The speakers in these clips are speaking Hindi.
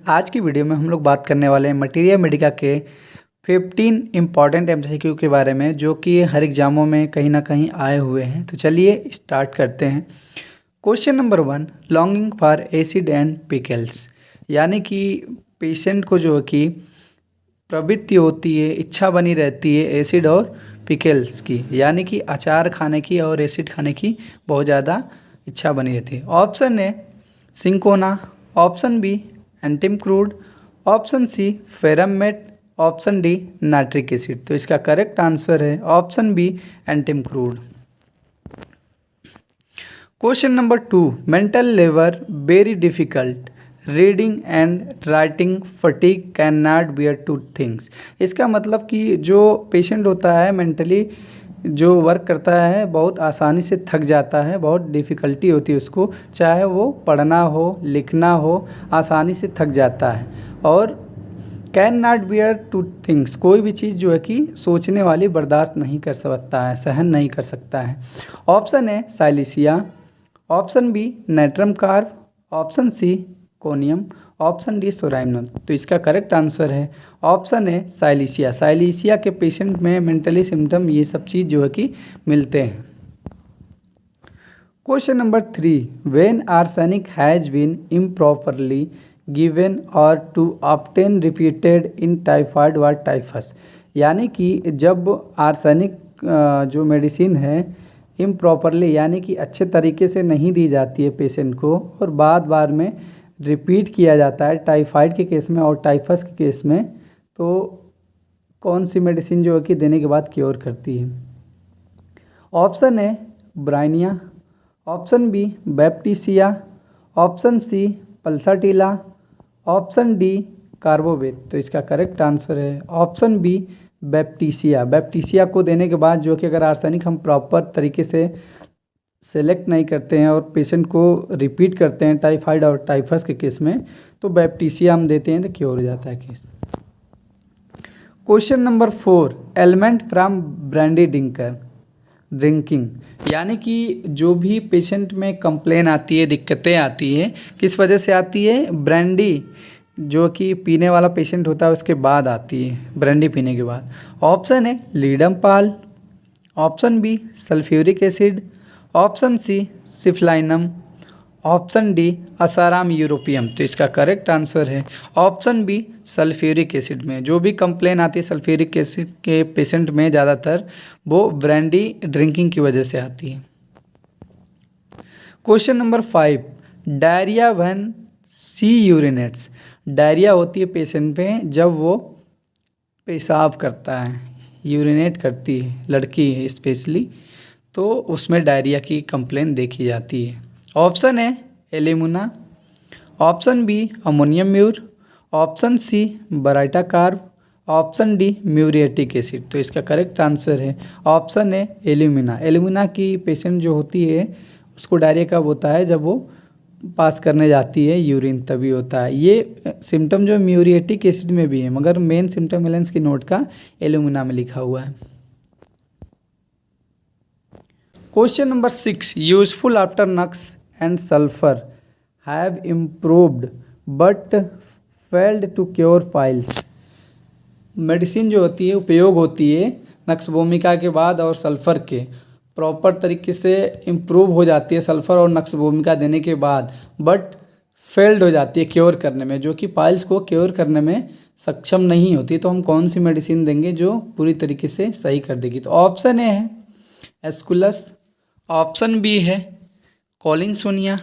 आज की वीडियो में हम लोग बात करने वाले हैं मटीरिया मेडिका के 15 इम्पॉर्टेंट एमसीक्यू के बारे में, जो कि हर एग्जामों में कहीं ना कहीं आए हुए हैं। तो चलिए स्टार्ट करते हैं। Question number 1, longing for acid and pickles, यानी कि पेशेंट को जो कि प्रवृत्ति होती है, इच्छा बनी रहती है एसिड और पिकल्स की, यानी कि अचार खाने की और एसिड खाने की बहुत ज़्यादा इच्छा बनी रहती है। Option A cinchona, option B antim crude, option C ferrum met, option D nitric acid. तो इसका करेक्ट आंसर है option B antim crude. Question number 2, mental labour very difficult, reading and writing fatigue can not bear two things. इसका मतलब कि जो पेशेंट होता है मेंटली जो वर्क करता है बहुत आसानी से थक जाता है, बहुत डिफ़िकल्टी होती है उसको, चाहे वो पढ़ना हो लिखना हो, आसानी से थक जाता है। और can not bear two things, कोई भी चीज़ जो है कि सोचने वाली बर्दाश्त नहीं कर सकता है, सहन नहीं कर सकता है। Option A silicea, option B natrum carb, option C conium, option D psorinum. तो इसका करेक्ट आंसर है ऑप्शन है साइलिसिया। साइलिसिया के पेशेंट में मेंटली सिम्टम ये सब चीज़ जो है कि मिलते हैं। Question number 3, when arsenic has been improperly given और to obtain repeated in typhoid व टाइफस, यानी कि जब आर्सेनिक जो मेडिसिन है इम्प्रॉपरली यानी कि अच्छे तरीके से नहीं दी जाती है पेशेंट को और बार में रिपीट किया जाता है टाइफाइड के केस में और टाइफस के केस में, तो कौन सी मेडिसिन जो है कि देने के बाद क्योर करती है। Option A bryonia, option B baptisia, option C pulsatilla, option D carbo veg. तो इसका करेक्ट आंसर है ऑप्शन बी बैप्टीसिया। बैप्टीसिया को देने के बाद जो कि अगर आर्सेनिक हम प्रॉपर तरीके से सेलेक्ट नहीं करते हैं और पेशेंट को रिपीट करते हैं टाइफाइड और टाइफस के केस में, तो बैप्टीसिया हम देते हैं तो क्योर हो जाता है case. Question number 4, element from brandy drinking, यानी कि जो भी पेशेंट में कंप्लेन आती है, दिक्कतें आती है, किस वजह से आती है, ब्रांडी जो कि पीने वाला पेशेंट होता है उसके बाद आती है, ब्रांडी पीने के बाद। ऑप्शन है ledum pal, option B sulphuric acid, option C syphilinum, option D asarum europaeum. तो इसका करेक्ट आंसर है ऑप्शन बी सल्फ्यूरिक एसिड। में जो भी कंप्लेन आती है सल्फ्यूरिक एसिड के पेशेंट में ज़्यादातर वो ब्रांडी ड्रिंकिंग की वजह से आती है। Question number 5, diarrhoea when she urinates, diarrhoea होती है पेशेंट में जब वो पेशाब करता है, यूरिनेट करती है, लड़की है स्पेशली, तो उसमें डायरिया की कंप्लेन देखी जाती है। ऑप्शन है alumina, option B ammonium mur, option C baryta carb, option D muriatic acid. तो इसका करेक्ट आंसर है ऑप्शन है एलिमुना। एलिमुना की पेशेंट जो होती है उसको डायरिया कब होता है, जब वो पास करने जाती है यूरिन, तभी होता है। ये सिम्टम जो म्यूरिएटिक एसिड में भी है, मगर मेन सिम्टम एलेंस की नोट का एलिमुना में लिखा हुआ है। Question number 6, useful after nux and sulphur have improved but failed to cure piles. Medicine जो होती है उपयोग होती है नक्स भूमिका के बाद और सल्फ़र के प्रॉपर तरीके से इम्प्रूव हो जाती है सल्फ़र और नक्स भूमिका देने के बाद, बट फेल्ड हो जाती है क्योर करने में, जो कि पाइल्स को क्योर करने में सक्षम नहीं होती। तो हम कौन सी मेडिसिन देंगे जो पूरी तरीके से सही कर देगी। तो ऑप्शन ए है एस्कुलस, ऑप्शन बी है कॉलिनसोनिया,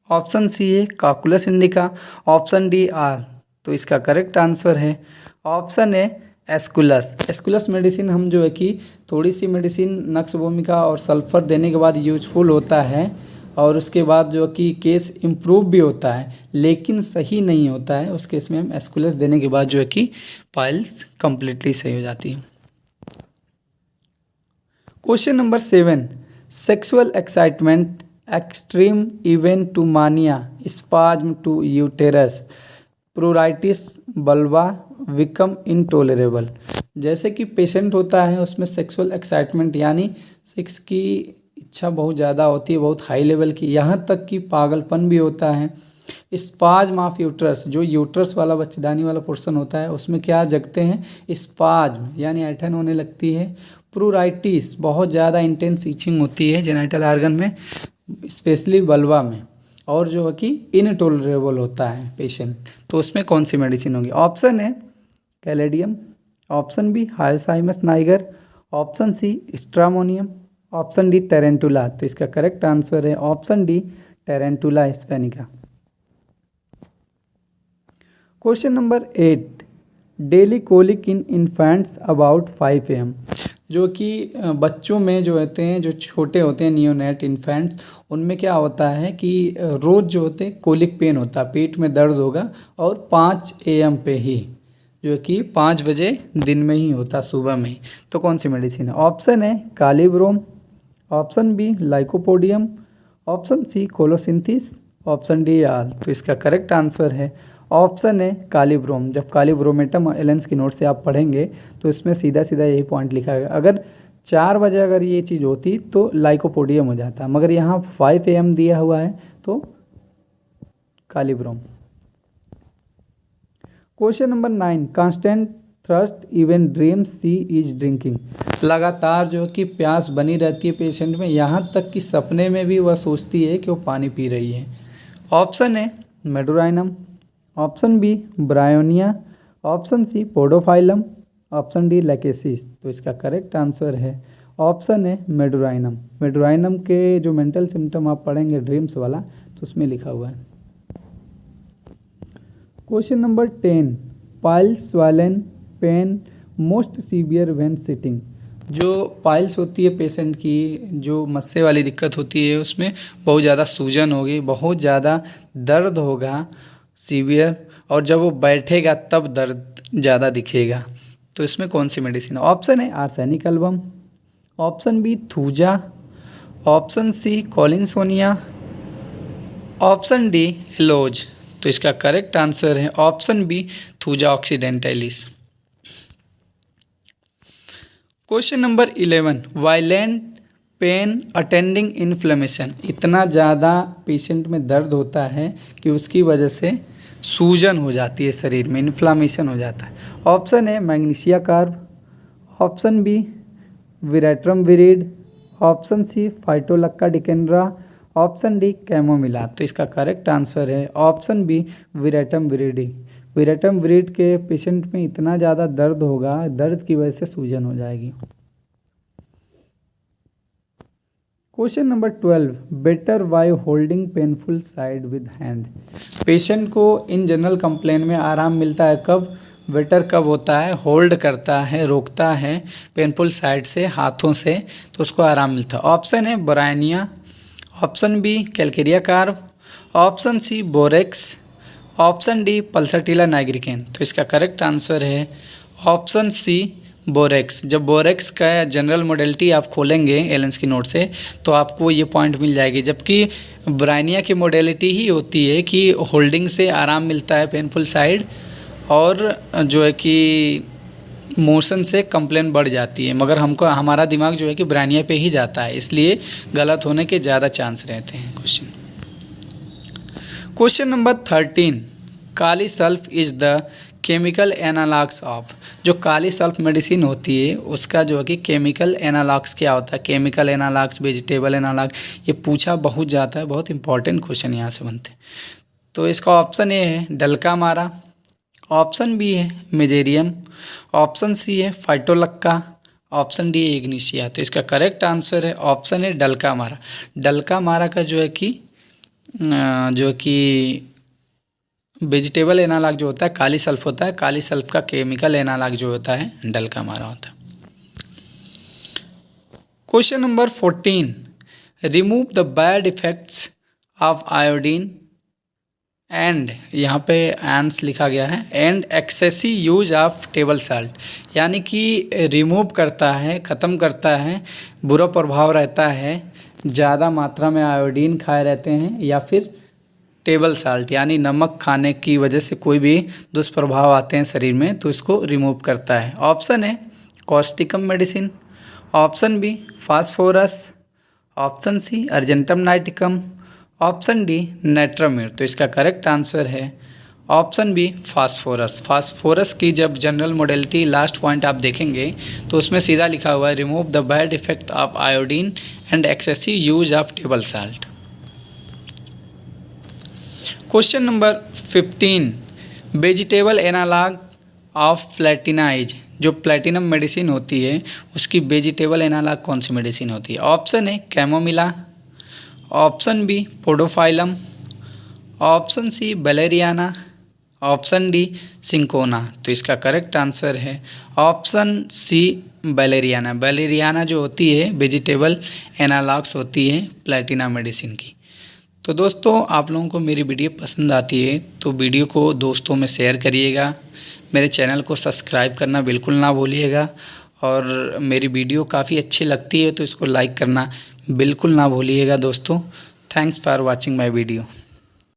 ऑप्शन सी है काकुलस इंडिका, ऑप्शन डी आर। तो इसका करेक्ट आंसर है ऑप्शन है एस्कुलस। एस्कुलस मेडिसिन हम जो है कि थोड़ी सी मेडिसिन नक्स भूमिका और सल्फ़र देने के बाद यूजफुल होता है और उसके बाद जो कि केस इम्प्रूव भी होता है, लेकिन सही नहीं होता है। उस केस में हम एस्कुलस देने के बाद जो है कि पाइल कम्प्लीटली सही हो जाती है। Question number 7, sexual excitement extreme event to mania spasm to uterus pruritus बल्बा विकम इनटोलरेबल। जैसे कि पेशेंट होता है उसमें सेक्सुअल एक्साइटमेंट यानी सेक्स की इच्छा बहुत ज़्यादा होती है, बहुत हाई लेवल की, यहाँ तक कि पागलपन भी होता है, स्पाज्म ऑफ यूट्रस, जो यूट्रस वाला बच्चेदानी वाला पोर्शन होता है उसमें क्या जगते हैं, स्पाज्म यानी ऐठन होने लगती है। प्रूराइटिस, बहुत ज़्यादा इंटेंस ईचिंग होती है जेनाइटल आर्गन में, स्पेशली वल्वा में, और जो है कि इनटॉलरेबल होता है पेशेंट, तो उसमें कौन सी मेडिसिन होगी। ऑप्शन है caladium, option B hyoscyamus niger, option C stramonium, option D tarentula. तो इसका करेक्ट आंसर है option D tarentula hispanica. Question number 8, daily colic in infants about 5 AM, जो कि बच्चों में जो होते हैं, जो छोटे होते हैं नियोनेट इन्फेंट्स, उनमें क्या होता है कि रोज़ जो होते हैं कोलिक पेन होता है, पेट में दर्द होगा, और 5 AM पे ही, जो कि 5 बजे दिन में ही होता, सुबह में ही। तो कौन सी मेडिसिन है। ऑप्शन है kali brom, option B lycopodium, option C colocynthis, option D all. तो इसका करेक्ट आंसर है ऑप्शन है कालीब्रोम। जब कालीब्रोमेटम एलेंस की नोट से आप पढ़ेंगे तो इसमें सीधा सीधा यही पॉइंट लिखा है। अगर 4 बजे अगर ये चीज़ होती तो लाइकोपोडियम हो जाता, मगर यहाँ 5 AM दिया हुआ है तो kali brom. Question number 9, constant thirst even dreams she is drinking, लगातार जो कि प्यास बनी रहती है पेशेंट में, यहाँ तक कि सपने में भी वह सोचती है कि वो पानी पी रही है। ऑप्शन है medorrhinum, option B bryonia, option C podophyllum, option D lachesis. तो इसका करेक्ट आंसर है ऑप्शन है मेडोराइनम। मेडोराइनम के जो मेंटल सिम्टम आप पढ़ेंगे ड्रीम्स वाला, तो उसमें लिखा हुआ है। Question number 10, piles swollen pain most severe when sitting, जो पाइल्स होती है पेशेंट की, जो मस्से वाली दिक्कत होती है, उसमें बहुत ज़्यादा सूजन होगी, बहुत ज़्यादा दर्द होगा सीवियर, और जब वो बैठेगा तब दर्द ज़्यादा दिखेगा। तो इसमें कौन सी मेडिसिन है। ऑप्शन है arsenic album, option B thuja, option C collinsonia, option D aloes. तो इसका करेक्ट आंसर है option B thuja occidentalis. Question number 11, violent pain attending inflammation, इतना ज़्यादा पेशेंट में दर्द होता है कि उसकी वजह से सूजन हो जाती है शरीर में, इन्फ्लामेशन हो जाता है। ऑप्शन है magnesia carb, option B veratrum viride, option C phytolacca decandra, option D chamomilla. तो इसका करेक्ट आंसर है option B veratrum viride. Veratrum viride के पेशेंट में इतना ज़्यादा दर्द होगा, दर्द की वजह से सूजन हो जाएगी। Question number 12, better by holding painful side with hand, patient को इन जनरल कंप्लेन में आराम मिलता है कब, बेटर कब होता है, होल्ड करता है, रोकता है पेनफुल साइड से, हाथों से, तो उसको आराम मिलता है। ऑप्शन है bryonia, option B calcarea carb, option C borax, option D pulsatilla nigricans. तो इसका करेक्ट आंसर है ऑप्शन सी बोरेक्स। जब बोरेक्स का जनरल मॉडलिटी आप खोलेंगे एलेंस की नोट से तो आपको ये पॉइंट मिल जाएगी, जबकि ब्राइनिया की मॉडलिटी ही होती है कि होल्डिंग से आराम मिलता है पेनफुल साइड, और जो है कि मोशन से कंप्लेन बढ़ जाती है, मगर हमको हमारा दिमाग जो है कि ब्राइनिया पे ही जाता है, इसलिए गलत होने के ज़्यादा चांस रहते हैं। Question number 13, kali sulph is the chemical analogues of, जो काली सल्फ मेडिसिन होती है उसका जो है कि केमिकल एनालॉग्स क्या होता है, केमिकल एनालॉग्स, वेजिटेबल एनालॉग, ये पूछा बहुत जाता है, बहुत इंपॉर्टेंट क्वेश्चन यहाँ से बनते हैं। तो इसका ऑप्शन ए है डल्कामारा, ऑप्शन बी है मेजेरियम, ऑप्शन सी है फाइटोलक्का, ऑप्शन डी है इग्निशिया। तो इसका करेक्ट आंसर है ऑप्शन है डल्कामारा। डल्कामारा का जो है कि वेजिटेबल एनालॉग जो होता है काली सल्फ होता है, काली सल्फ का केमिकल एनालॉग जो होता है डल्कामारा होता है। Question number 14, remove the bad effects of iodine and, यहाँ पे एंस लिखा गया है, and excessive use of table salt, यानी कि रिमूव करता है, ख़त्म करता है, बुरा प्रभाव रहता है ज़्यादा मात्रा में आयोडीन खाए रहते हैं, या फिर टेबल साल्ट यानी नमक खाने की वजह से कोई भी दुष्प्रभाव आते हैं शरीर में, तो इसको रिमूव करता है। ऑप्शन है causticum medicine, option B phosphorus, option C argentum nitricum, option D natrum mur, तो इसका करेक्ट आंसर है ऑप्शन बी फास्फोरस। फास्फोरस की जब जनरल मोडेलिटी लास्ट पॉइंट आप देखेंगे तो उसमें सीधा लिखा हुआ है remove the bad effect of iodine and excessive use of table salt. Question number 15, vegetable analogue of platinize, जो प्लेटिनम मेडिसिन होती है उसकी वेजिटेबल एनालॉग कौन सी मेडिसिन होती है? Option A chamomilla, option B podophyllum, option C valeriana, option D cinchona. तो इसका करेक्ट आंसर है ऑप्शन सी वैलेरियाना। वैलेरियाना जो होती है वेजिटेबल एनालॉग्स होती है प्लेटिना मेडिसिन की। तो दोस्तों आप लोगों को मेरी वीडियो पसंद आती है तो वीडियो को दोस्तों में शेयर करिएगा, मेरे चैनल को सब्सक्राइब करना बिल्कुल ना भूलिएगा, और मेरी वीडियो काफ़ी अच्छी लगती है तो इसको लाइक करना बिल्कुल ना भूलिएगा दोस्तों। Thanks for watching my video.